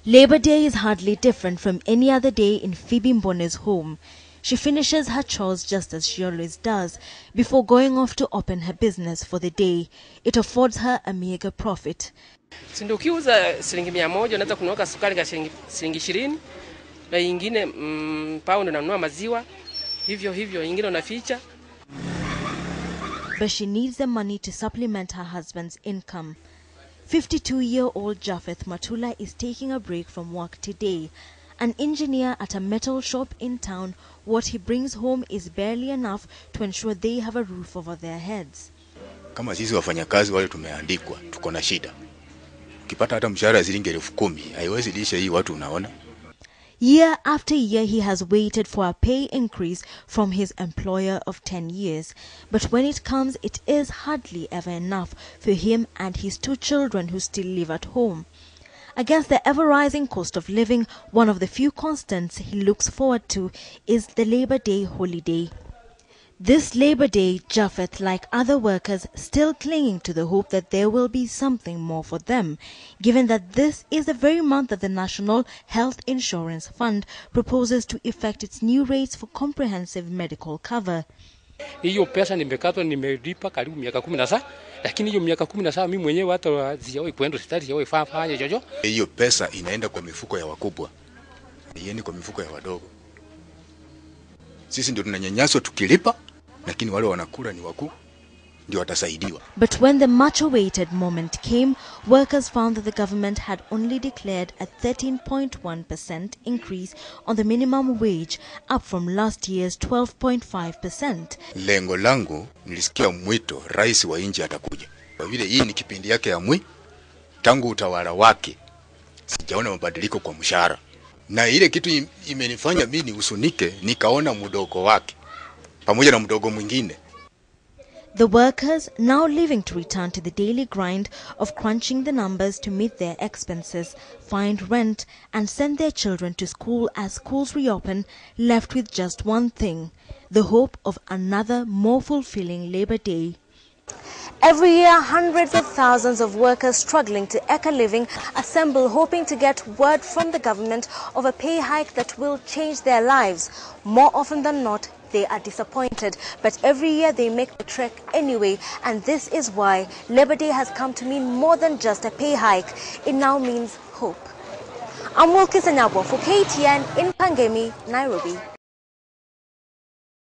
Labor Day is hardly different from any other day in Phoebe Mbone's home. She finishes her chores just as she always does before going off to open her business for the day. It affords her a meagre profit. Sindo ukiuza shilingi 100 unaweza kununua sukari kwa shilingi 20 na nyingine pound unanunua maziwa hivyo nyingine unaficha. But she needs the money to supplement her husband's income. 52-year-old Japheth Matula is taking a break from work today. An engineer at a metal shop in town, what he brings home is barely enough to ensure they have a roof over their heads. Kama sisi wafanyakazi wale tumeandikwa, tuko na shida. Ukipata hata mshahara shilingi 10,000, haiwezi lisha hii watu unaona. Year after year he has waited for a pay increase from his employer of 10 years. But when it comes, it is hardly ever enough for him and his 2 children who still live at home. Against the ever-rising cost of living, one of the few constants he looks forward to is the Labor Day holiday. This Labor Day, Japheth, like other workers, still clinging to the hope that there will be something more for them, given that this is the very month that the National Health Insurance Fund proposes to effect its new rates for comprehensive medical cover. Hiyo pesa nimekatwa nimelipa karibu miaka 17, lakini hiyo miaka 17 mimi mwenyewe hata sijawahi kwenda hospitali, sijawahi fanya jojo. Hiyo pesa inaenda kwa mifuko ya wakubwa. Yeni kwa mifuko ya wadogo. Sisi ndio tunanyanyaswa tukilipa, lakini wale wanakula ni wakuu ndio watasaidiwa. But when the much-awaited moment came, workers found that the government had only declared a 13.1% increase on the minimum wage, up from last year's 12.5%. Lengo langu nilisikia mwito rais wa nchi atakuja. Kwa vile hii ni kipindi yake ya tangu utawala wake, sijaona mabadiliko kwa mshahara. Na ile kitu imenifanya mimi usunike, nikaona mdogo wake pamoja na mdogo mwingine. The workers, now leaving to return to the daily grind of crunching the numbers to meet their expenses, find rent and send their children to school as schools reopen, left with just one thing, the hope of another more fulfilling Labor Day. Every year, hundreds of thousands of workers struggling to eke a living assemble, hoping to get word from the government of a pay hike that will change their lives. More often than not, they are disappointed, but every year they make the trek anyway, and this is why Labor Day has come to mean more than just a pay hike. It now means hope. I'm Wilkister Nyabwa for KTN in Pangemi, Nairobi.